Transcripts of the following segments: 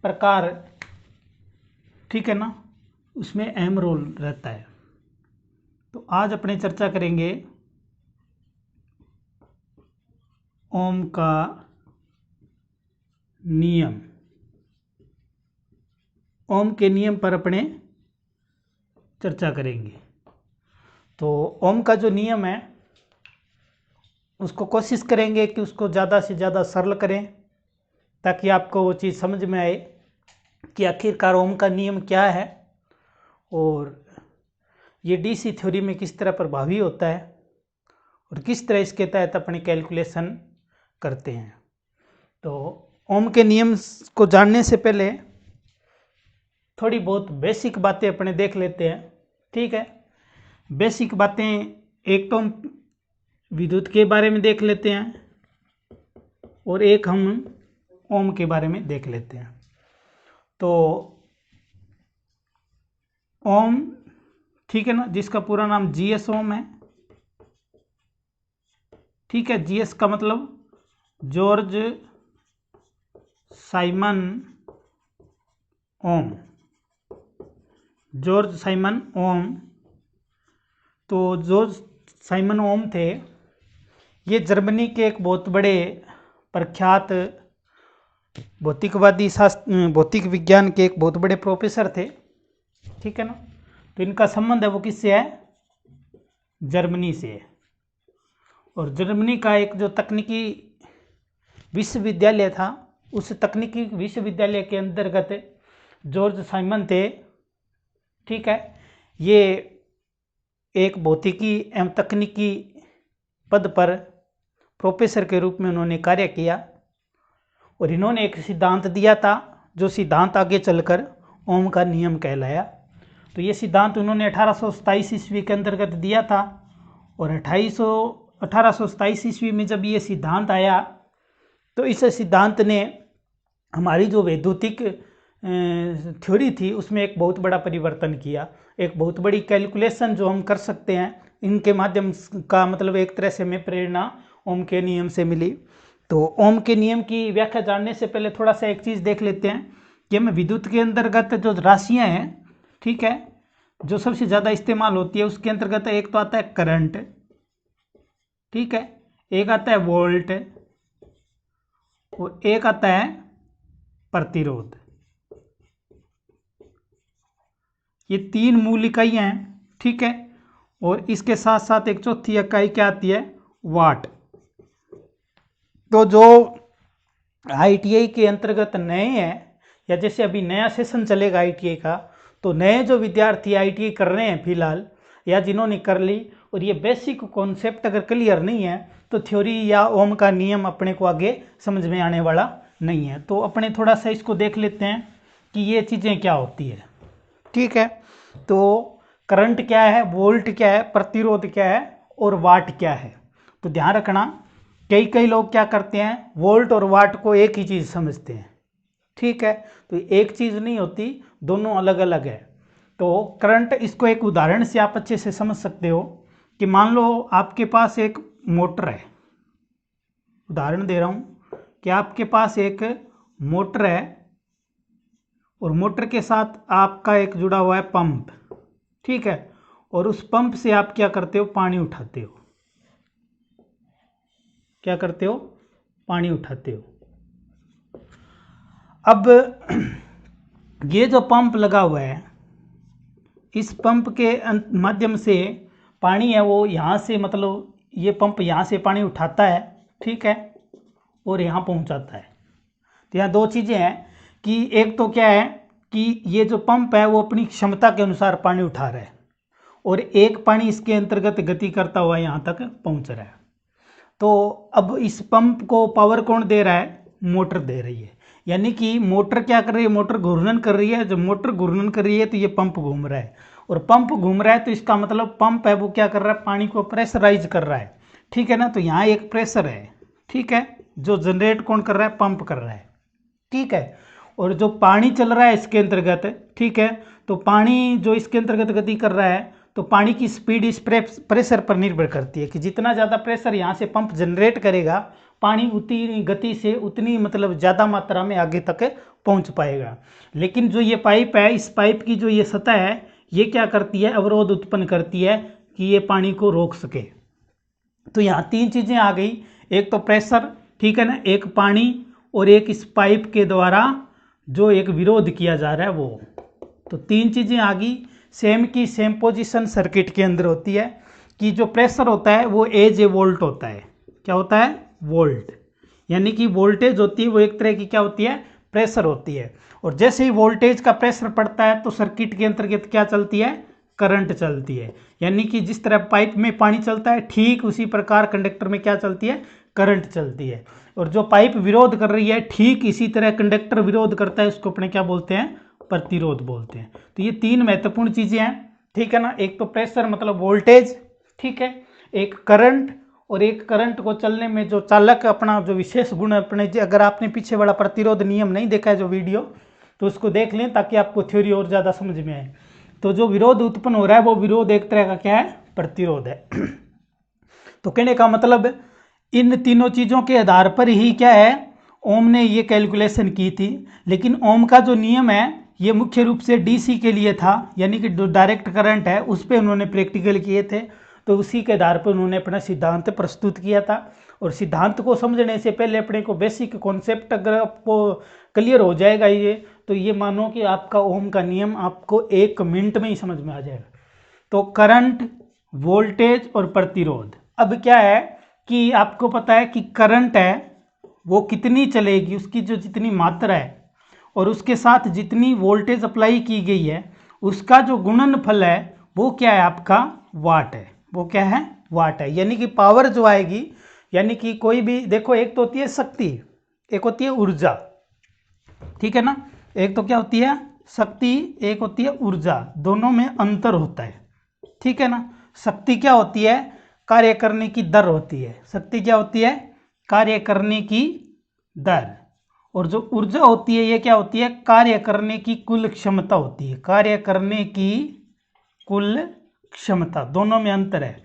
प्रकार, ठीक है ना, उसमें अहम रोल रहता है। तो आज अपने चर्चा करेंगे ओम का नियम। ओम के नियम पर अपने चर्चा करेंगे। तो ओम का जो नियम है उसको कोशिश करेंगे कि उसको ज़्यादा से ज़्यादा सरल करें, ताकि आपको वो चीज़ समझ में आए कि आखिरकार ओम का नियम क्या है और ये डीसी थ्योरी में किस तरह प्रभावी होता है और किस तरह इसके तहत अपने कैलकुलेशन करते हैं। तो ओम के नियम को जानने से पहले थोड़ी बहुत बेसिक बातें अपने देख लेते हैं, ठीक है। बेसिक बातें, एक तो हम विद्युत के बारे में देख लेते हैं और एक हम ओम के बारे में देख लेते हैं। तो ओम, ठीक है ना, जिसका पूरा नाम जीएस ओम है, ठीक है। जीएस का मतलब जॉर्ज साइमन ओम, जॉर्ज साइमन ओम। तो जॉर्ज साइमन ओम थे, ये जर्मनी के एक बहुत बड़े प्रख्यात भौतिकवादी शास्त्र, भौतिक विज्ञान के एक बहुत बड़े प्रोफेसर थे, ठीक है ना। तो इनका संबंध है वो किससे है? जर्मनी से है। और जर्मनी का एक जो तकनीकी विश्वविद्यालय था, उस तकनीकी विश्वविद्यालय के अंतर्गत जॉर्ज साइमन थे, ठीक है। ये एक भौतिकी एवं तकनीकी पद पर प्रोफेसर के रूप में उन्होंने कार्य किया और इन्होंने एक सिद्धांत दिया था, जो सिद्धांत आगे चलकर ओम का नियम कहलाया। तो ये सिद्धांत उन्होंने 1827 ईस्वी के अंतर्गत दिया था और 1827 ईस्वी में जब ये सिद्धांत आया तो इस सिद्धांत ने हमारी जो वैद्युतिक थ्योरी थी उसमें एक बहुत बड़ा परिवर्तन किया। एक बहुत बड़ी कैलकुलेशन जो हम कर सकते हैं इनके माध्यम का, मतलब एक तरह से हमें प्रेरणा ओम के नियम से मिली। तो ओम के नियम की व्याख्या जानने से पहले थोड़ा सा एक चीज़ देख लेते हैं कि हमें विद्युत के अंतर्गत जो राशियां हैं, ठीक है, जो सबसे ज़्यादा इस्तेमाल होती है उसके अंतर्गत एक तो आता है करंट, ठीक है, एक आता है वोल्ट और एक आता है प्रतिरोध। ये तीन मूल इकाइयाँ हैं, ठीक है। और इसके साथ साथ एक चौथी इकाई क्या आती है? वाट। तो जो आईटीआई के अंतर्गत नए हैं, या जैसे अभी नया सेशन चलेगा आईटीआई का, तो नए जो विद्यार्थी आईटीआई कर रहे हैं फिलहाल, या जिन्होंने कर ली और ये बेसिक कॉन्सेप्ट अगर क्लियर नहीं है तो थ्योरी या ओम का नियम अपने को आगे समझ में आने वाला नहीं है। तो अपने थोड़ा सा इसको देख लेते हैं कि ये चीज़ें क्या होती है, ठीक है। तो करंट क्या है, वोल्ट क्या है, प्रतिरोध क्या है और वाट क्या है। तो ध्यान रखना, कई लोग क्या करते हैं, वोल्ट और वाट को एक ही चीज़ समझते हैं, ठीक है। तो एक चीज़ नहीं होती, दोनों अलग अलग है। तो करंट, इसको एक उदाहरण से आप अच्छे से समझ सकते हो कि मान लो आपके पास एक मोटर है, उदाहरण दे रहा हूँ कि आपके पास एक मोटर है और मोटर के साथ आपका एक जुड़ा हुआ है पंप, ठीक है। और उस पंप से आप क्या करते हो? पानी उठाते हो। क्या करते हो? पानी उठाते हो। अब ये जो पंप लगा हुआ है, इस पंप के माध्यम से पानी है वो यहाँ से, मतलब ये पंप यहाँ से पानी उठाता है, ठीक है, और यहाँ पहुँचाता है। तो यहाँ दो चीज़ें हैं कि एक तो क्या है कि ये जो पंप है वो अपनी क्षमता के अनुसार पानी उठा रहा है और एक पानी इसके अंतर्गत गति करता हुआ यहाँ तक पहुँच रहा है। तो अब इस पंप को पावर कौन दे रहा है? मोटर दे रही है। यानी कि मोटर क्या कर रही है? मोटर घूर्णन कर रही है। जब मोटर घूर्णन कर रही है तो ये पंप घूम रहा है और पंप घूम रहा है तो इसका मतलब पंप है वो क्या कर रहा है? पानी को प्रेशराइज कर रहा है, ठीक है ना। तो यहाँ एक प्रेशर है, ठीक है, जो जनरेट कौन कर रहा है? पंप कर रहा है, ठीक है। और जो पानी चल रहा है इसके अंतर्गत, ठीक है, तो पानी जो इसके अंतर्गत गति कर रहा है, तो पानी की स्पीड इस प्रेशर पर निर्भर करती है कि जितना ज़्यादा प्रेशर यहाँ से पंप जनरेट करेगा, पानी उतनी गति से उतनी मतलब ज़्यादा मात्रा में आगे तक पहुंच पाएगा। लेकिन जो ये पाइप है, इस पाइप की जो ये सतह है ये क्या करती है, अवरोध उत्पन्न करती है कि ये पानी को रोक सके। तो यहाँ तीन चीज़ें आ गई, एक तो प्रेशर, ठीक है ना, एक पानी, और एक इस पाइप के द्वारा जो एक विरोध किया जा रहा है वो। तो तीन चीज़ें आ गई। सेम की सेम पोजीशन सर्किट के अंदर होती है कि जो प्रेशर होता है वो एज ए वोल्ट होता है। क्या होता है? वोल्ट। यानी कि वोल्टेज होती है वो एक तरह की क्या होती है, प्रेशर होती है। और जैसे ही वोल्टेज का प्रेशर पड़ता है तो सर्किट के अंतर्गत क्या चलती है, करंट चलती है। यानी कि जिस तरह पाइप में पानी चलता है ठीक उसी प्रकार कंडक्टर में क्या चलती है, करंट चलती है। और जो पाइप विरोध कर रही है ठीक इसी तरह कंडक्टर विरोध करता है, उसको अपने क्या बोलते हैं, प्रतिरोध बोलते हैं। तो ये तीन महत्वपूर्ण चीजें हैं, ठीक है ना। एक तो प्रेशर मतलब वोल्टेज, ठीक है, एक करंट, और एक करंट को चलने में जो चालक अपना जो विशेष गुण अपने, अगर आपने पीछे वाला प्रतिरोध नियम नहीं देखा है जो वीडियो, तो उसको देख लें ताकि आपको थ्योरी और ज़्यादा समझ में आए। तो जो विरोध उत्पन्न हो रहा है वो विरोध एक तरह का क्या है, प्रतिरोध है। तो कहने का मतलब इन तीनों चीज़ों के आधार पर ही क्या है, ओम ने ये कैलकुलेशन की थी। लेकिन ओम का जो नियम है ये मुख्य रूप से डीसी के लिए था, यानी कि जो डायरेक्ट करंट है उस पर उन्होंने प्रैक्टिकल किए थे। तो उसी के आधार पर उन्होंने अपना सिद्धांत प्रस्तुत किया था। और सिद्धांत को समझने से पहले अपने को बेसिक कॉन्सेप्ट अगर आपको क्लियर हो जाएगा ये, तो ये मानो कि आपका ओम का नियम आपको 1 मिनट में ही समझ में आ जाएगा। तो करंट, वोल्टेज और प्रतिरोध। अब क्या है कि आपको पता है कि करंट है वो कितनी चलेगी, उसकी जो जितनी मात्रा है और उसके साथ जितनी वोल्टेज अप्लाई की गई है उसका जो गुणनफल है वो क्या है, आपका वाट है। वो क्या है, वाट है। यानी कि पावर जो आएगी, यानी कि कोई भी देखो, एक तो होती है शक्ति, एक होती है ऊर्जा, ठीक है ना। एक तो क्या होती है शक्ति, एक होती है ऊर्जा, दोनों में अंतर होता है, ठीक है ना। शक्ति क्या होती है, कार्य करने की दर होती है। शक्ति क्या होती है, कार्य करने की दर। और जो ऊर्जा होती है ये क्या होती है, कार्य करने की कुल क्षमता होती है। कार्य करने की कुल क्षमता, दोनों में अंतर है।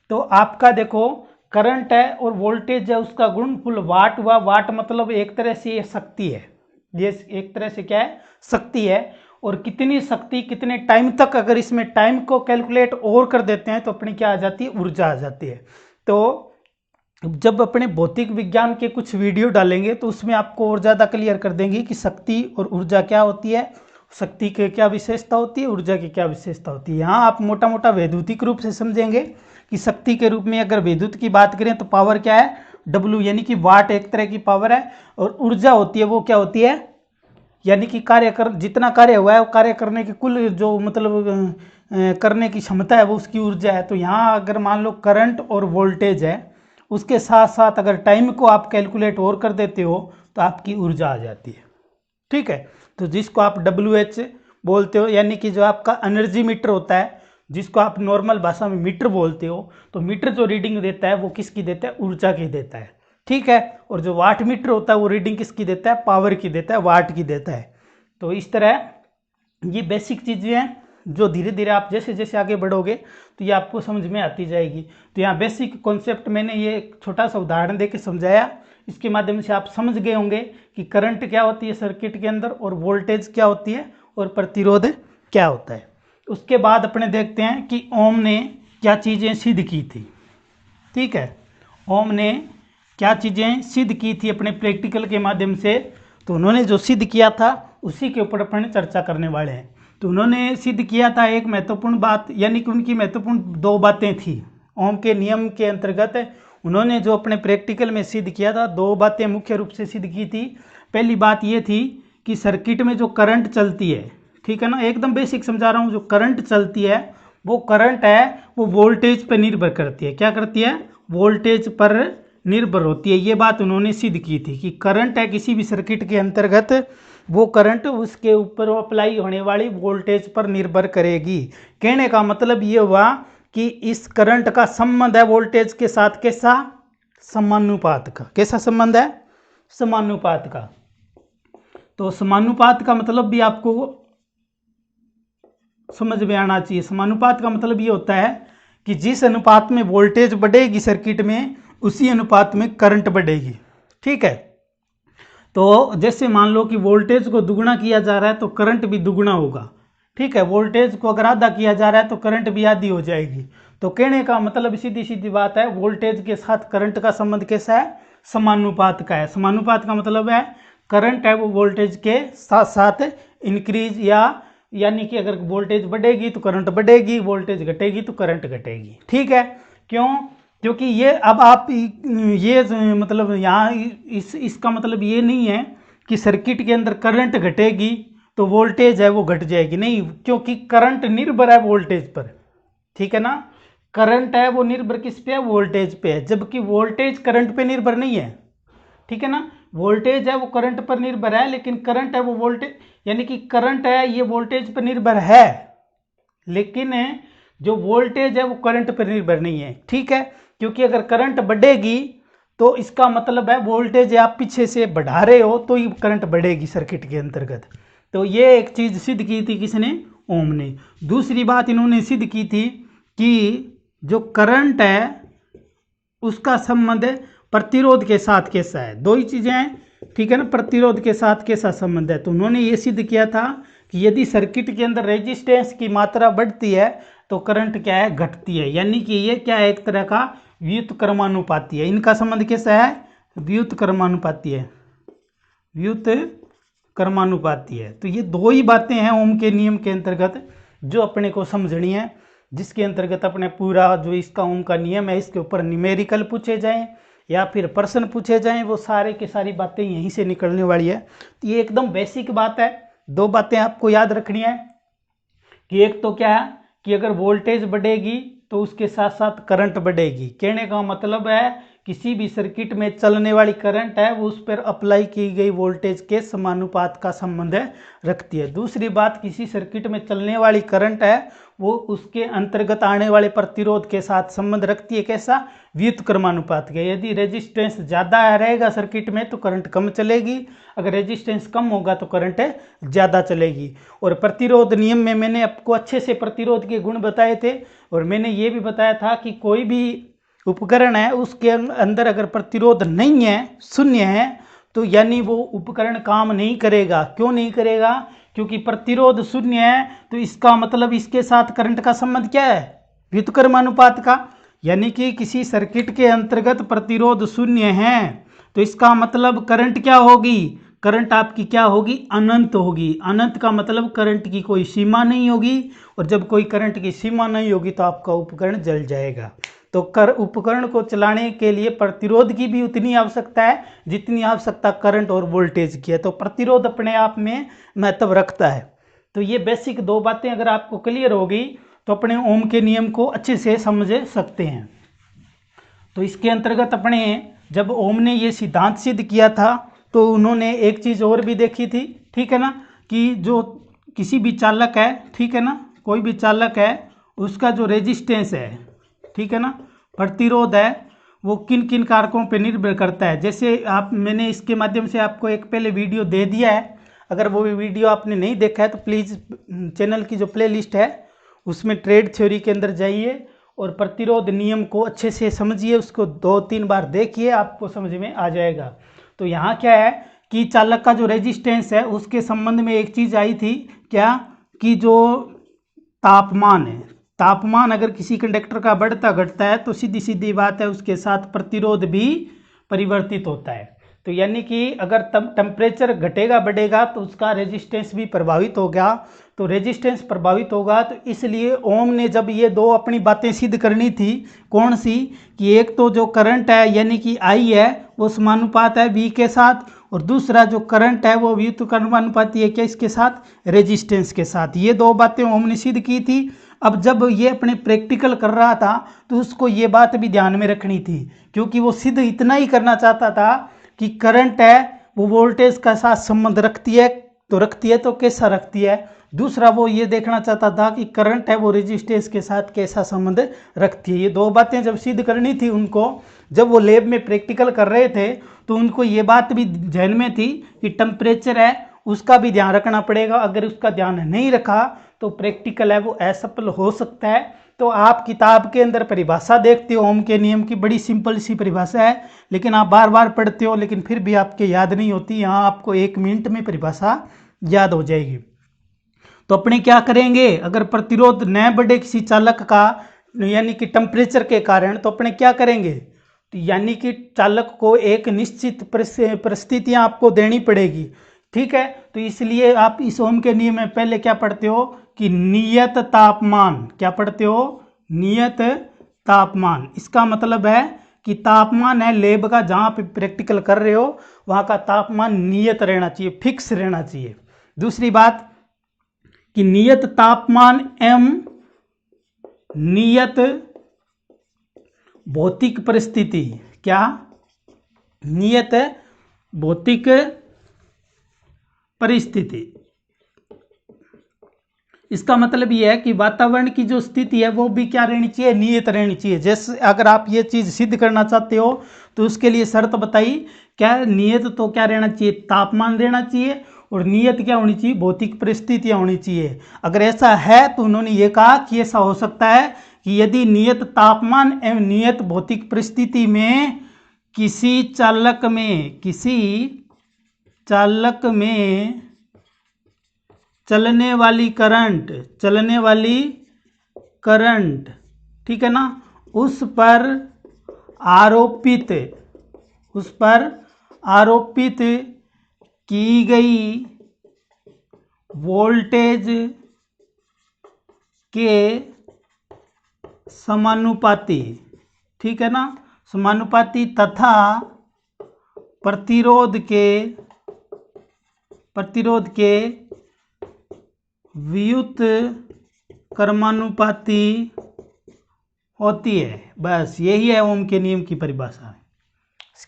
तो आपका देखो करंट है और वोल्टेज है, उसका गुणनफल वाट हुआ। वाट मतलब एक तरह से ये शक्ति है, ये एक तरह से क्या है, शक्ति है। और कितनी शक्ति कितने टाइम तक, अगर इसमें टाइम को कैलकुलेट और कर देते हैं तो अपनी क्या आ जाती है, ऊर्जा आ जाती है। तो जब अपने भौतिक विज्ञान के कुछ वीडियो डालेंगे तो उसमें आपको और ज़्यादा क्लियर कर देंगे कि शक्ति और ऊर्जा क्या होती है, शक्ति की क्या विशेषता होती है, ऊर्जा की क्या विशेषता होती है। यहाँ आप मोटा मोटा वैद्युतिक रूप से समझेंगे कि शक्ति के रूप में अगर विद्युत की बात करें तो पावर क्या है, W, यानी कि वाट एक तरह की पावर है। और ऊर्जा होती है वो क्या होती है, यानी कि जितना कार्य हुआ है वो कार्य करने की कुल जो मतलब करने की क्षमता है वो उसकी ऊर्जा है। तो यहाँ अगर मान लो करंट और वोल्टेज है, उसके साथ साथ अगर टाइम को आप कैलकुलेट और कर देते हो तो आपकी ऊर्जा आ जाती है, ठीक है। तो जिसको आप WH बोलते हो, यानी कि जो आपका एनर्जी मीटर होता है, जिसको आप नॉर्मल भाषा में मीटर बोलते हो, तो मीटर जो रीडिंग देता है वो किसकी देता है, ऊर्जा की देता है, ठीक है। और जो वाट मीटर होता है वो रीडिंग किसकी देता है, पावर की देता है, वाट की देता है। तो इस तरह ये बेसिक चीज़ें हैं जो धीरे धीरे आप जैसे जैसे आगे बढ़ोगे तो ये आपको समझ में आती जाएगी। तो यहाँ बेसिक कॉन्सेप्ट मैंने ये एक छोटा सा उदाहरण देके समझाया, इसके माध्यम से आप समझ गए होंगे कि करंट क्या होती है सर्किट के अंदर, और वोल्टेज क्या होती है, और प्रतिरोध क्या होता है। उसके बाद अपने देखते हैं कि ओम ने क्या चीज़ें सिद्ध की थी, ठीक है। ओम ने क्या चीज़ें सिद्ध की थी अपने प्रैक्टिकल के माध्यम से। तो उन्होंने जो सिद्ध किया था उसी के ऊपर अपने चर्चा करने वाले हैं। तो उन्होंने सिद्ध किया था एक महत्वपूर्ण बात, यानी कि उनकी महत्वपूर्ण 2 बातें थी ओम के नियम के अंतर्गत। उन्होंने जो अपने प्रैक्टिकल में सिद्ध किया था 2 बातें मुख्य रूप से सिद्ध की थी। पहली बात ये थी कि सर्किट में जो करंट चलती है, ठीक है ना, एकदम बेसिक समझा रहा हूँ, जो करंट चलती है वो करंट है वो वोल्टेज पर निर्भर करती है। क्या करती है, वोल्टेज पर निर्भर होती है। ये बात उन्होंने सिद्ध की थी कि करंट है किसी भी सर्किट के अंतर्गत, वो करंट उसके ऊपर अप्लाई होने वाली वोल्टेज पर निर्भर करेगी। कहने का मतलब ये हुआ कि इस करंट का संबंध है वोल्टेज के साथ कैसा, समानुपात का। कैसा संबंध है, समानुपात का। तो समानुपात का मतलब भी आपको समझ में आना चाहिए। समानुपात का मतलब ये होता है कि जिस अनुपात में वोल्टेज बढ़ेगी सर्किट में उसी अनुपात में करंट बढ़ेगी। ठीक है। तो जैसे मान लो कि वोल्टेज को दुगना किया जा रहा है तो करंट भी दुगना होगा, ठीक है। वोल्टेज को अगर आधा किया जा रहा है तो करंट भी आधी हो जाएगी। तो कहने का मतलब सीधी सीधी बात है, वोल्टेज के साथ करंट का संबंध कैसा है, समानुपात का है। समानुपात का मतलब है करंट है वो वोल्टेज के साथ साथ इंक्रीज यानी कि अगर वोल्टेज बढ़ेगी तो करंट बढ़ेगी, वोल्टेज घटेगी तो करंट घटेगी, ठीक है। क्यों? क्योंकि ये अब आप ये मतलब यहाँ इसका मतलब ये नहीं है कि सर्किट के अंदर करंट घटेगी तो वोल्टेज है वो घट जाएगी, नहीं, क्योंकि करंट निर्भर है वोल्टेज पर, ठीक है ना। करंट है वो निर्भर किस पे है, वोल्टेज पे है, जबकि वोल्टेज करंट पे निर्भर नहीं है, ठीक है ना। वोल्टेज है वो करंट पर निर्भर है, लेकिन करंट है वो वोल्टेज, यानी कि करंट है ये वोल्टेज पर निर्भर है, लेकिन जो वोल्टेज है वो करंट पर निर्भर नहीं है, ठीक है। क्योंकि अगर करंट बढ़ेगी तो इसका मतलब है वोल्टेज आप पीछे से बढ़ा रहे हो तो ये करंट बढ़ेगी सर्किट के अंतर्गत। तो ये एक चीज सिद्ध की थी किसने, ओम ने। दूसरी बात इन्होंने सिद्ध की थी कि जो करंट है उसका संबंध प्रतिरोध के साथ कैसा है, दो ही चीजें हैं, ठीक है ना। प्रतिरोध के साथ कैसा संबंध है, तो उन्होंने ये सिद्ध किया था कि यदि सर्किट के अंदर रेजिस्टेंस की मात्रा बढ़ती है तो करंट क्या है, घटती है, यानी कि ये क्या है, एक तरह का व्युत्क्रमानुपाती है। इनका संबंध कैसा है, व्युत्क्रमानुपाती है, व्युत्क्रमानुपाती है। तो ये दो ही बातें हैं ओम के नियम के अंतर्गत जो अपने को समझनी है, जिसके अंतर्गत अपने पूरा जो इसका ओम का नियम है इसके ऊपर न्यूमेरिकल पूछे जाएं या फिर प्रश्न पूछे जाएं, वो सारे की सारी बातें यहीं से निकलने वाली है। तो ये एकदम बेसिक बात है। दो बातें आपको याद रखनी है कि एक तो क्या है कि अगर वोल्टेज बढ़ेगी तो उसके साथ साथ करंट बढ़ेगी। कहने का मतलब है किसी भी सर्किट में चलने वाली करंट है वो उस पर अप्लाई की गई वोल्टेज के समानुपात का संबंध रखती है। दूसरी बात, किसी सर्किट में चलने वाली करंट है वो उसके अंतर्गत आने वाले प्रतिरोध के साथ संबंध रखती है, कैसा, व्युत्क्रमानुपात के। यदि रेजिस्टेंस ज़्यादा रहेगा सर्किट में तो करंट कम चलेगी, अगर रेजिस्टेंस कम होगा तो करंट ज़्यादा चलेगी। और प्रतिरोध नियम में मैंने आपको अच्छे से प्रतिरोध के गुण बताए थे, और मैंने ये भी बताया था कि कोई भी उपकरण है उसके अंदर अगर प्रतिरोध नहीं है, शून्य है, तो यानी वो उपकरण काम नहीं करेगा। क्यों नहीं करेगा, क्योंकि प्रतिरोध शून्य है, तो इसका मतलब इसके साथ करंट का संबंध क्या है, व्युत्क्रमानुपात का। यानी कि किसी सर्किट के अंतर्गत प्रतिरोध शून्य है तो इसका मतलब करंट क्या होगी, करंट आपकी क्या होगी, अनंत होगी। अनंत का मतलब करंट की कोई सीमा नहीं होगी, और जब कोई करंट की सीमा नहीं होगी तो आपका उपकरण जल जाएगा। तो उपकरण को चलाने के लिए प्रतिरोध की भी उतनी आवश्यकता है जितनी आवश्यकता करंट और वोल्टेज की है। तो प्रतिरोध अपने आप में महत्व रखता है। तो ये बेसिक दो बातें अगर आपको क्लियर होगी तो अपने ओम के नियम को अच्छे से समझ सकते हैं। तो इसके अंतर्गत अपने जब ओम ने ये सिद्धांत सिद्ध किया था तो उन्होंने एक चीज़ और भी देखी थी, ठीक है ना, कि जो किसी भी चालक है, ठीक है ना, कोई भी चालक है उसका जो रेजिस्टेंस है, ठीक है ना, प्रतिरोध है, वो किन किन कारकों पे निर्भर करता है। जैसे मैंने इसके माध्यम से आपको एक पहले वीडियो दे दिया है, अगर वो वीडियो आपने नहीं देखा है तो प्लीज़ चैनल की जो प्लेलिस्ट है उसमें ट्रेड थ्योरी के अंदर जाइए और प्रतिरोध नियम को अच्छे से समझिए, उसको 2-3 बार देखिए, आपको समझ में आ जाएगा। तो यहाँ क्या है कि चालक का जो रेजिस्टेंस है उसके संबंध में एक चीज़ आई थी, क्या, कि जो तापमान है, तापमान अगर किसी कंडक्टर का बढ़ता घटता है तो सीधी सीधी बात है उसके साथ प्रतिरोध भी परिवर्तित होता है। तो यानी कि अगर टेम्परेचर घटेगा बढ़ेगा तो उसका रेजिस्टेंस भी प्रभावित होगा। तो रेजिस्टेंस प्रभावित होगा, तो इसलिए ओम ने जब ये दो अपनी बातें सिद्ध करनी थी, कौन सी, कि एक तो जो करंट है यानी कि आई है वो समानुपात है वी के साथ, और दूसरा जो करंट है वो व्युत्क्रमानुपाती है क्या, इसके साथ, रेजिस्टेंस के साथ। ये दो बातें ओम ने सिद्ध की थी। अब जब ये अपने प्रैक्टिकल कर रहा था तो उसको ये बात भी ध्यान में रखनी थी, क्योंकि वो सिद्ध इतना ही करना चाहता था कि करंट है वो वोल्टेज का साथ संबंध रखती है, तो रखती है तो कैसा रखती है। दूसरा वो ये देखना चाहता था कि करंट है वो रेजिस्टेंस के साथ कैसा संबंध रखती है। ये दो बातें जब सिद्ध करनी थी उनको, जब वो लैब में प्रैक्टिकल कर रहे थे तो उनको ये बात भी ध्यान में थी कि टेम्परेचर है उसका भी ध्यान रखना पड़ेगा। अगर उसका ध्यान नहीं रखा तो प्रैक्टिकल है वो असफल हो सकता है। तो आप किताब के अंदर परिभाषा देखते हो ओम के नियम की, बड़ी सिंपल सी परिभाषा है, लेकिन आप बार बार पढ़ते हो लेकिन फिर भी आपके याद नहीं होती। यहाँ आपको 1 मिनट में परिभाषा याद हो जाएगी। तो अपने क्या करेंगे, अगर प्रतिरोध न बढ़े किसी चालक का यानी कि टेम्परेचर के कारण, तो अपने क्या करेंगे, तो यानी कि चालक को एक निश्चित परिस्थितियां आपको देनी पड़ेगी। ठीक है, तो इसलिए आप इस ओम के नियम में पहले क्या पढ़ते हो कि नियत तापमान, क्या पढ़ते हो, नियत तापमान। इसका मतलब है कि तापमान है लेब का, जहां पे प्रैक्टिकल कर रहे हो वहां का तापमान नियत रहना चाहिए, फिक्स रहना चाहिए। दूसरी बात कि नियत तापमान एवं नियत भौतिक परिस्थिति, क्या, नियत भौतिक परिस्थिति। इसका मतलब यह है कि वातावरण की जो स्थिति है वो भी क्या रहनी चाहिए, नियत रहनी चाहिए। जैसे अगर आप ये चीज सिद्ध करना चाहते हो तो उसके लिए शर्त बताई, क्या, नियत तो क्या रहना चाहिए, तापमान रहना चाहिए, और नियत क्या होनी चाहिए, भौतिक परिस्थितियां होनी चाहिए। अगर ऐसा है तो उन्होंने ये कहा कि ऐसा हो सकता है कि यदि नियत तापमान एवं नियत भौतिक परिस्थिति में किसी चालक में चलने वाली करंट, ठीक है ना, उस पर आरोपित की गई वोल्टेज के समानुपाती, ठीक है ना, समानुपाती तथा प्रतिरोध के व्युत क्रमानुपाती होती है। बस यही है ओम के नियम की परिभाषा।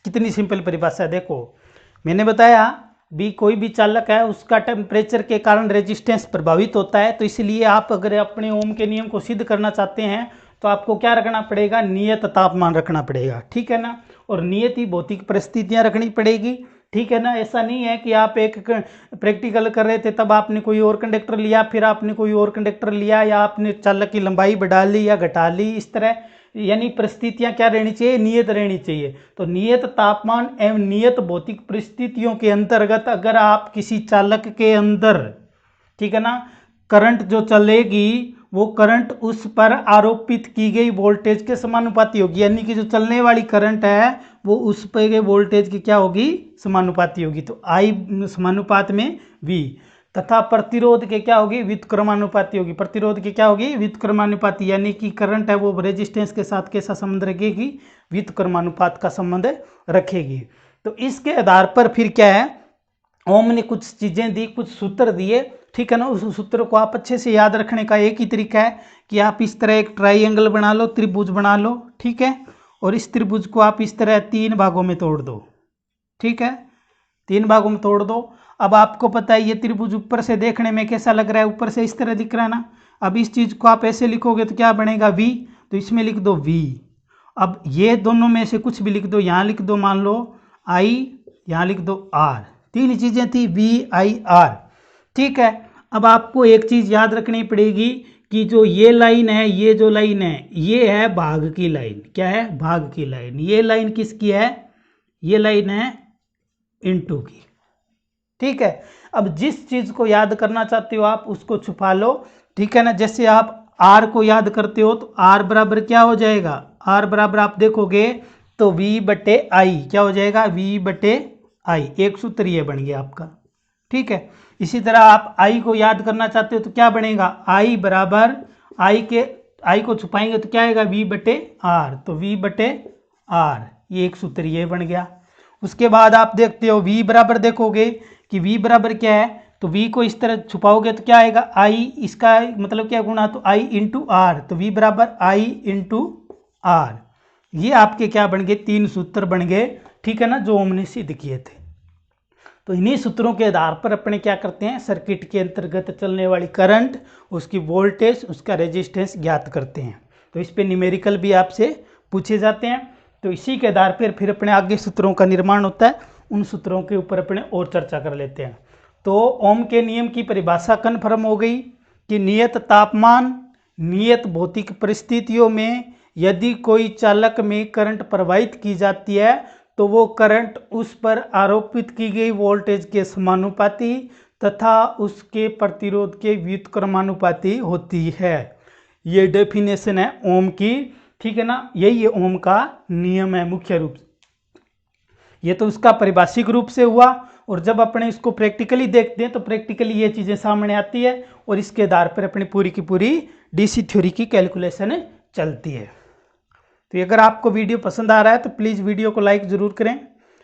कितनी सिंपल परिभाषा है, देखो मैंने बताया भी कोई भी चालक है उसका टेम्परेचर के कारण रेजिस्टेंस प्रभावित होता है, तो इसलिए आप अगर अपने ओम के नियम को सिद्ध करना चाहते हैं तो आपको क्या रखना पड़ेगा, नियत तापमान रखना पड़ेगा, ठीक है ना, और नियत ही भौतिक परिस्थितियां रखनी पड़ेगी, ठीक है ना। ऐसा नहीं है कि आप एक प्रैक्टिकल कर रहे थे तब आपने कोई और कंडक्टर लिया, फिर आपने कोई और कंडक्टर लिया, या आपने चालक की लंबाई बढ़ा ली या घटा ली, इस तरह, यानी परिस्थितियां क्या रहनी चाहिए, नियत रहनी चाहिए। तो नियत तापमान एवं नियत भौतिक परिस्थितियों के अंतर्गत अगर आप किसी चालक के अंदर, ठीक है ना, करंट जो चलेगी वो करंट उस पर आरोपित की गई वोल्टेज के समानुपाती होगी, यानी कि जो चलने वाली करंट है वो उस पर के वोल्टेज की क्या होगी, समानुपाती होगी। तो I समानुपात में V, तथा प्रतिरोध के क्या होगी, व्युत्क्रमानुपाती होगी। प्रतिरोध के क्या होगी, व्युत्क्रमानुपाती, यानी कि करंट है वो रेजिस्टेंस के साथ कैसा संबंध रखेगी, व्युत्क्रमानुपात का संबंध रखेगी। तो इसके आधार पर फिर क्या है, ओम ने कुछ चीजें दी, कुछ सूत्र दिए, ठीक है ना। उस सूत्र को आप अच्छे से याद रखने का एक ही तरीका है कि आप इस तरह एक ट्राइंगल बना लो, त्रिभुज बना लो, ठीक है, और इस त्रिभुज को आप इस तरह 3 भागों में तोड़ दो, ठीक है, 3 भागों में तोड़ दो। अब आपको पता है ये त्रिभुज ऊपर से देखने में कैसा लग रहा है, ऊपर से इस तरह दिख रहा है ना। अब इस चीज को आप ऐसे लिखोगे तो क्या बनेगा, V, तो इसमें लिख दो V। अब ये दोनों में से कुछ भी लिख दो, यहाँ लिख दो मान लो I, यहाँ लिख दो R, 3 चीजें थी V I R, ठीक है। अब आपको एक चीज याद रखनी पड़ेगी कि जो ये लाइन है, ये जो लाइन है, ये है भाग की लाइन, क्या है, भाग की लाइन। ये लाइन किसकी है, ये लाइन है इनटू की, ठीक है। अब जिस चीज को याद करना चाहते हो आप उसको छुपा लो, ठीक है ना। जैसे आप R को याद करते हो तो R बराबर क्या हो जाएगा, R बराबर आप देखोगे तो V/I क्या हो जाएगा, V/I, एक सूत्र ये बन गया आपका, ठीक है। इसी तरह आप I को याद करना चाहते हो तो क्या बनेगा, I बराबर I को छुपाएंगे तो क्या आएगा, V/R, तो V/R, ये एक सूत्र ये बन गया। उसके बाद आप देखते हो V बराबर, देखोगे कि V बराबर क्या है, तो V को इस तरह छुपाओगे तो क्या आएगा, I, इसका मतलब क्या गुणा, तो I इंटू R, तो V बराबर I इंटू R। ये आपके क्या बन गए, 3 सूत्र बन गए, ठीक है ना, जो हमने सिद्ध किए थे। तो इन्हीं सूत्रों के आधार पर अपने क्या करते हैं, सर्किट के अंतर्गत चलने वाली करंट, उसकी वोल्टेज, उसका रेजिस्टेंस ज्ञात करते हैं। तो इस पे न्यूमेरिकल भी आपसे पूछे जाते हैं। तो इसी के आधार पर फिर अपने आगे सूत्रों का निर्माण होता है, उन सूत्रों के ऊपर अपने और चर्चा कर लेते हैं। तो ओम के नियम की परिभाषा कन्फर्म हो गई कि नियत तापमान नियत भौतिक परिस्थितियों में यदि कोई चालक में करंट प्रवाहित की जाती है तो वो करंट उस पर आरोपित की गई वोल्टेज के समानुपाती तथा उसके प्रतिरोध के व्युत्क्रमानुपाती होती है। ये डेफिनेशन है ओम की, ठीक है ना। यही ओम का नियम है मुख्य रूप से। ये तो उसका परिभाषिक रूप से हुआ, और जब अपने इसको प्रैक्टिकली देखते हैं तो प्रैक्टिकली ये चीज़ें सामने आती है और इसके आधार पर अपनी पूरी की पूरी डीसी थ्योरी की कैलकुलेशन चलती है। तो अगर आपको वीडियो पसंद आ रहा है तो प्लीज़ वीडियो को लाइक ज़रूर करें।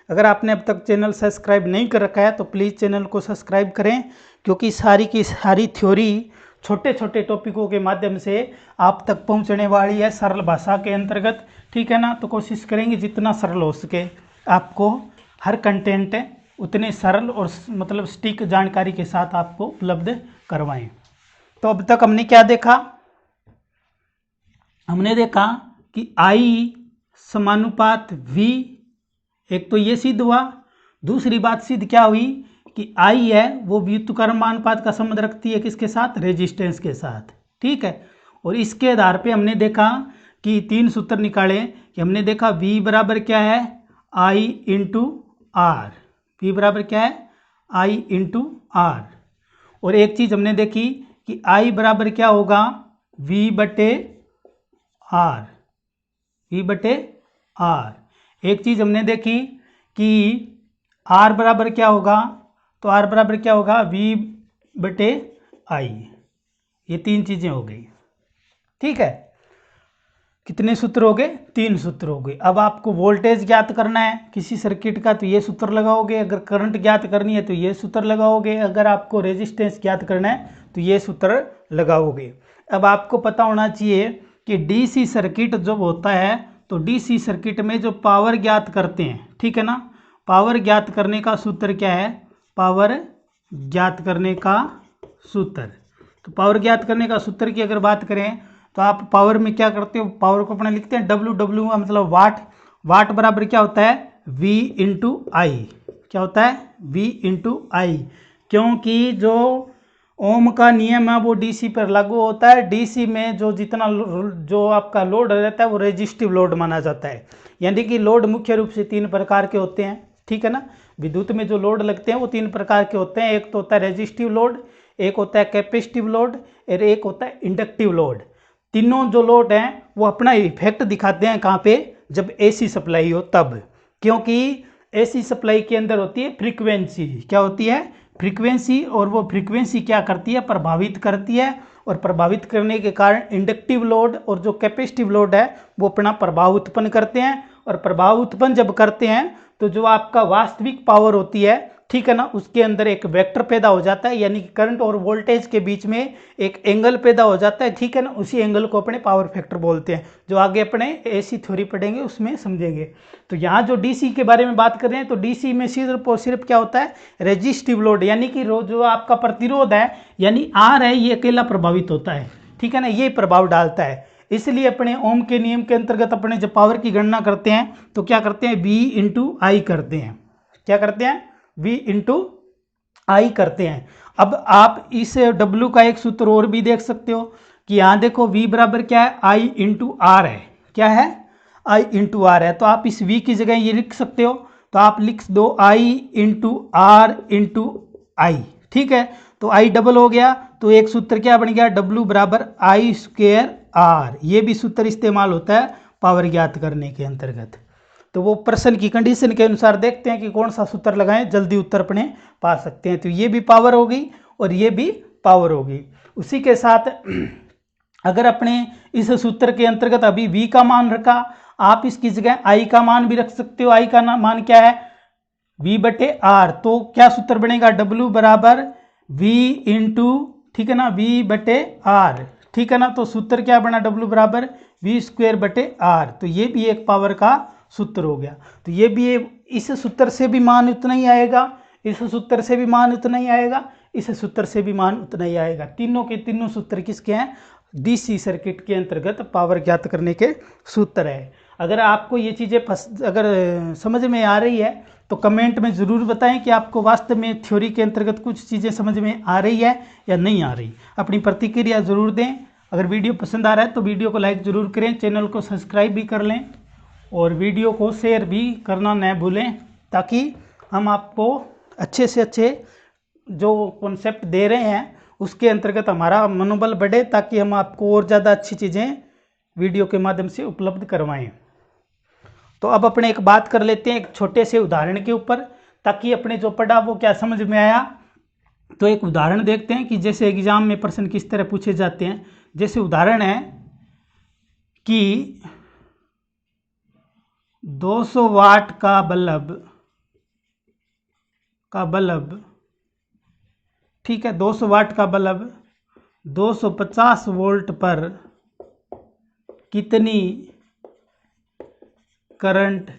अगर आपने अब तक चैनल सब्सक्राइब नहीं कर रखा है तो प्लीज़ चैनल को सब्सक्राइब करें, क्योंकि सारी की सारी थ्योरी छोटे छोटे टॉपिकों के माध्यम से आप तक पहुंचने वाली है सरल भाषा के अंतर्गत, ठीक है ना। तो कोशिश करेंगे जितना सरल हो सके आपको हर कंटेंट उतने सरल और मतलब सटीक जानकारी के साथ आपको उपलब्ध करवाएं। तो अब तक हमने क्या देखा? हमने देखा कि I समानुपात V, एक तो ये सिद्ध हुआ। दूसरी बात सिद्ध क्या हुई कि I है वो व्युत्क्रमानुपात का संबंध रखती है किसके साथ? रेजिस्टेंस के साथ, ठीक है। और इसके आधार पे हमने देखा कि 3 सूत्र निकाले कि हमने देखा V बराबर क्या है? I into are. V बराबर क्या है? I into R. और एक चीज़ हमने देखी कि I बराबर क्या होगा? V बटे आर। V बटे आर। एक चीज़ हमने देखी कि R बराबर क्या होगा? तो R बराबर क्या होगा? V बटे I। ये 3 चीज़ें हो गई, ठीक है। कितने सूत्र हो गए? 3 सूत्र हो गए। अब आपको वोल्टेज ज्ञात करना है किसी सर्किट का तो ये सूत्र लगाओगे, अगर करंट ज्ञात करनी है तो ये सूत्र लगाओगे, अगर आपको रेजिस्टेंस ज्ञात करना है तो ये सूत्र लगाओगे। अब आपको पता होना चाहिए कि डीसी सर्किट जब होता है तो डीसी सर्किट में जो पावर ज्ञात करते हैं, ठीक है ना, पावर ज्ञात करने का सूत्र क्या है? पावर ज्ञात करने का सूत्र। तो पावर ज्ञात करने का सूत्र की अगर बात करें तो आप पावर में क्या करते हो? पावर को अपने लिखते हैं W मतलब वाट। वाट बराबर क्या होता है? V इंटू आई। क्या होता है? V इंटू आई। क्योंकि जो ओम का नियम है वो डीसी पर लागू होता है। डीसी में जो जितना जो आपका लोड रहता है वो रेजिस्टिव लोड माना जाता है। यानी कि लोड मुख्य रूप से 3 प्रकार के होते हैं, ठीक है ना। विद्युत में जो लोड लगते हैं वो 3 प्रकार के होते हैं। एक तो होता है रेजिस्टिव लोड, एक होता है कैपेसिटिव लोड और एक होता है इंडक्टिव लोड। तीनों जो लोड हैं वो अपना इफेक्ट दिखाते हैं कहाँ पे? जब एसी सप्लाई हो तब। क्योंकि एसी सप्लाई के अंदर होती है फ्रीक्वेंसी। क्या होती है? फ्रीक्वेंसी। और वो फ्रीक्वेंसी क्या करती है? प्रभावित करती है। और प्रभावित करने के कारण इंडक्टिव लोड और जो कैपेसिटिव लोड है वो अपना प्रभाव उत्पन्न करते हैं। और प्रभाव उत्पन्न जब करते हैं तो जो आपका वास्तविक पावर होती है, ठीक है ना, उसके अंदर एक वेक्टर पैदा हो जाता है, यानी कि करंट और वोल्टेज के बीच में एक एंगल पैदा हो जाता है, ठीक है ना। उसी एंगल को अपने पावर फैक्टर बोलते हैं, जो आगे अपने एसी थ्योरी पढ़ेंगे उसमें समझेंगे। तो यहाँ जो डीसी के बारे में बात कर रहे हैं तो डीसी में सिर्फ और सिर्फ क्या होता है? रेजिस्टिव लोड, यानी कि जो आपका प्रतिरोध है यानी आर है ये अकेला प्रभावित होता है, ठीक है ना, ये प्रभाव डालता है। इसलिए अपने ओम के नियम के अंतर्गत अपने जब पावर की गणना करते हैं तो क्या करते हैं? V इंटू आई करते हैं। क्या करते हैं? V इंटू आई करते हैं। अब आप इस W का एक सूत्र और भी देख सकते हो कि यहाँ देखो V बराबर क्या है? I इंटू आर है। क्या है? I इंटू आर है। तो आप इस V की जगह ये लिख सकते हो, तो आप लिख दो I इंटू आर इंटू आई, ठीक है। तो I डबल हो गया तो एक सूत्र क्या बन गया? W बराबर आई स्क्वेयर आर। ये भी सूत्र इस्तेमाल होता है पावर ज्ञात करने के अंतर्गत। तो वो प्रश्न की कंडीशन के अनुसार देखते हैं कि कौन सा सूत्र लगाएं, जल्दी उत्तर अपने पा सकते हैं। तो ये भी पावर होगी और ये भी पावर होगी। उसी के साथ अगर अपने इस सूत्र के अंतर्गत अभी V का मान रखा, आप इसकी जगह I का मान भी रख सकते हो। I का मान क्या है? V बटे आर। तो क्या सूत्र बनेगा? W बराबर V इंटू, ठीक है ना, V बटे आर, ठीक है ना। तो सूत्र क्या बना? W बराबर V स्क्वेयर बटे आर। तो ये भी एक पावर का सूत्र हो गया। तो ये भी इस सूत्र से भी मान उतना ही आएगा, इस सूत्र से भी मान उतना ही आएगा, इस सूत्र से भी मान उतना ही आएगा। तीनों के तीनों सूत्र किसके हैं? डीसी सर्किट के अंतर्गत पावर ज्ञात करने के सूत्र है। अगर आपको ये चीज़ें अगर समझ में आ रही है तो कमेंट में ज़रूर बताएं कि आपको वास्तव में थ्योरी के अंतर्गत कुछ चीज़ें समझ में आ रही है या नहीं आ रही। अपनी प्रतिक्रिया ज़रूर दें। अगर वीडियो पसंद आ रहा है तो वीडियो को लाइक ज़रूर करें, चैनल को सब्सक्राइब भी कर लें और वीडियो को शेयर भी करना न भूलें, ताकि हम आपको अच्छे से अच्छे जो कॉन्सेप्ट दे रहे हैं उसके अंतर्गत हमारा मनोबल बढ़े, ताकि हम आपको और ज़्यादा अच्छी चीज़ें वीडियो के माध्यम से उपलब्ध करवाएं। तो अब अपने एक बात कर लेते हैं एक छोटे से उदाहरण के ऊपर, ताकि अपने जो पढ़ा वो क्या समझ में आया। तो एक उदाहरण देखते हैं कि जैसे एग्जाम में प्रश्न किस तरह पूछे जाते हैं। जैसे उदाहरण है कि 200 वाट का बल्ब, ठीक है, 200 वाट का बल्ब 250 वोल्ट पर कितनी करंट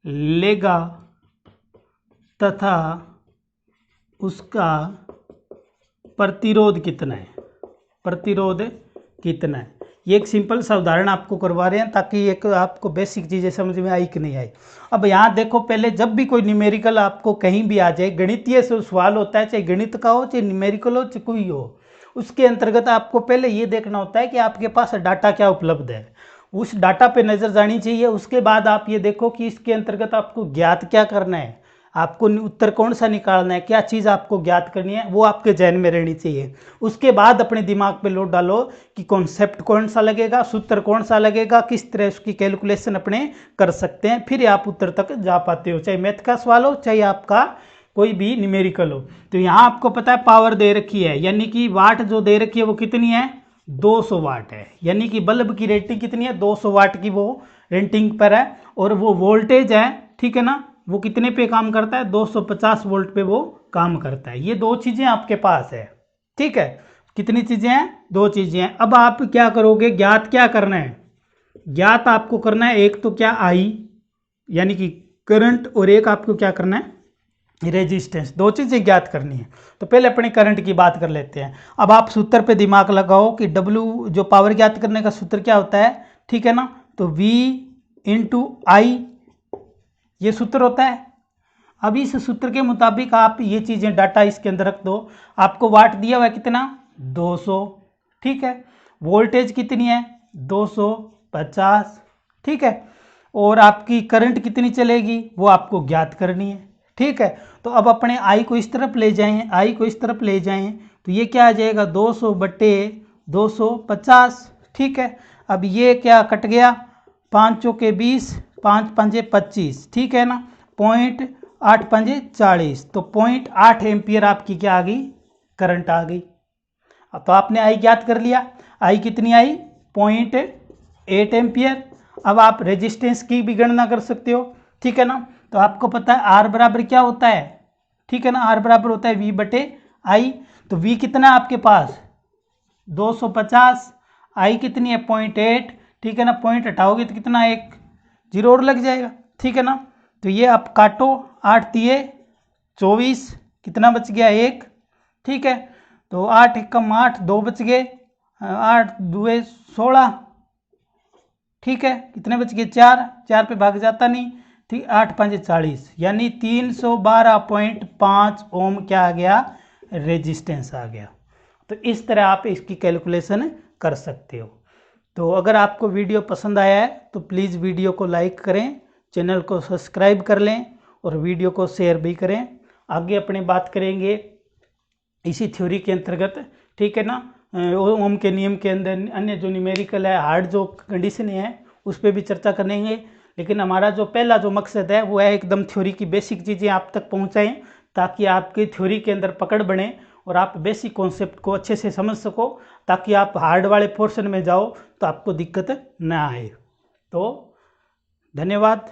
लेगा तथा उसका प्रतिरोध कितना है। ये एक सिंपल सा उदाहरण आपको करवा रहे हैं, ताकि एक आपको बेसिक चीज़ें समझ में आई कि नहीं आई। अब यहाँ देखो, पहले जब भी कोई न्यूमेरिकल आपको कहीं भी आ जाए, गणितीय से सवाल होता है, चाहे गणित का हो, चाहे न्यूमेरिकल हो, चाहे कोई हो, उसके अंतर्गत आपको पहले ये देखना होता है कि आपके पास डाटा क्या उपलब्ध है, उस डाटा पे नज़र जानी चाहिए। उसके बाद आप ये देखो कि इसके अंतर्गत आपको ज्ञात क्या करना है, आपको उत्तर कौन सा निकालना है, क्या चीज़ आपको ज्ञात करनी है, वो आपके जहन में रहनी चाहिए। उसके बाद अपने दिमाग पे लोड डालो कि कॉन्सेप्ट कौन सा लगेगा, सूत्र कौन सा लगेगा, किस तरह उसकी कैलकुलेशन अपने कर सकते हैं, फिर आप उत्तर तक जा पाते हो, चाहे मैथ का सवाल हो, चाहे आपका कोई भी न्यूमेरिकल हो। तो यहाँ आपको पता है पावर दे रखी है, यानी कि वाट जो दे रखी है वो कितनी है, 200 वाट है, यानी कि बल्ब की रेटिंग कितनी है, 200 वाट की वो रेटिंग पर है। और वो वोल्टेज है, ठीक है ना, वो कितने पे काम करता है, 250 वोल्ट पे वो काम करता है। ये दो चीज़ें आपके पास है, ठीक है। कितनी चीज़ें हैं, दो चीज़ें हैं। अब आप क्या करोगे, ज्ञात क्या करना है, ज्ञात आपको करना है एक तो क्या आई यानी कि करंट, और एक आपको क्या करना है, रेजिस्टेंस। दो चीज़ें ज्ञात करनी है। तो पहले अपने करंट की बात कर लेते हैं। अब आप सूत्र पे दिमाग लगाओ कि W जो पावर ज्ञात करने का सूत्र क्या होता है, ठीक है ना, तो V × I ये सूत्र होता है। अब इस सूत्र के मुताबिक आप ये चीज़ें डाटा इसके अंदर रख दो। आपको वाट दिया हुआ है कितना, 200, ठीक है। वोल्टेज कितनी है, 250, ठीक है। और आपकी करंट कितनी चलेगी वो आपको ज्ञात करनी है, ठीक है। तो अब अपने आई को इस तरफ ले जाएं, तो ये क्या आ जाएगा, 200/250, ठीक है। अब ये क्या कट गया, 5 चौके 20, 5 पंजे 25, ठीक है ना, 0.8 पंजे 40, तो 0.8 एम्पियर आपकी क्या आ गई, करंट आ गई। तो आपने आई ज्ञात कर लिया, आई कितनी आई, 0.8 एम्पियर। अब आप रेजिस्टेंस की भी गणना कर सकते हो, ठीक है ना। तो आपको पता है आर बराबर क्या होता है, ठीक है ना, आर बराबर होता है V/I। तो V कितना है आपके पास, 250, आई कितनी है, 0.8, ठीक है ना, पॉइंट हटाओगे तो कितना, एक जीरो और लग जाएगा, ठीक है ना। तो ये आप काटो, 8 तिये 24, कितना बच गया, एक, ठीक है। तो 8 एकम 8, 2 बच गए, 8 2 16, ठीक है। कितने बच गए, 4 पे भाग जाता नहीं, ठीक, 8 5 40, यानी 312.5 ओम क्या आ गया, रेजिस्टेंस आ गया। तो इस तरह आप इसकी कैलकुलेशन कर सकते हो। तो अगर आपको वीडियो पसंद आया है तो प्लीज़ वीडियो को लाइक करें, चैनल को सब्सक्राइब कर लें और वीडियो को शेयर भी करें। आगे अपने बात करेंगे इसी थ्योरी के अंतर्गत, ठीक है ना, ओम के नियम के अंदर अन्य जो न्यूमेरिकल है, हार्ड जो कंडीशन है उस पर भी चर्चा करेंगे। लेकिन हमारा जो पहला जो मकसद है वो है एकदम थ्योरी की बेसिक चीज़ें आप तक पहुंचाएं, ताकि आपकी थ्योरी के अंदर पकड़ बने और आप बेसिक कॉन्सेप्ट को अच्छे से समझ सको, ताकि आप हार्ड वाले पोर्शन में जाओ तो आपको दिक्कत ना आए। तो धन्यवाद।